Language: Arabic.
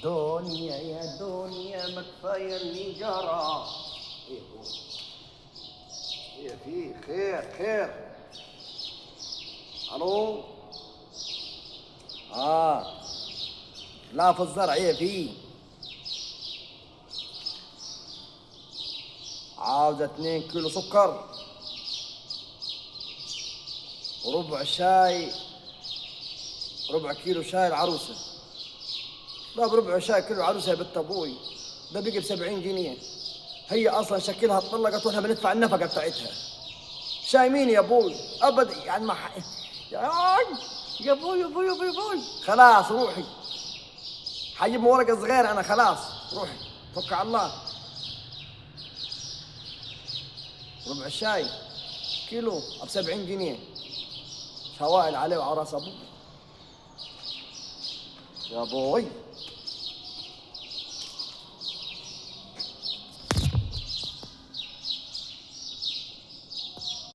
دنيا يا دنيا ما كفايه اللي جرى. ايه هو؟ ايه في خير خير؟ الو. لا في الزرع. ايه في؟ عاوزة 2 كيلو سكر وربع شاي، ربع كيلو شاي العروسة. لا بربع شاي كيلو عروسة يا بنت ابوي، ده بيجي ب70 جنيه. هي اصلا شكلها اتطلقت واحنا بندفع النفقة بتاعتها. شاي مين يا ابوي؟ ابدا يعني ما يا ابوي يا ابوي يا ابوي يا ابوي. خلاص روحي، حجيب ورقة صغيرة انا. خلاص روحي توكل على الله. ربع شاي كيلو ب70 جنيه، شوائل عليه وعلى راس ابوي. يا ابوي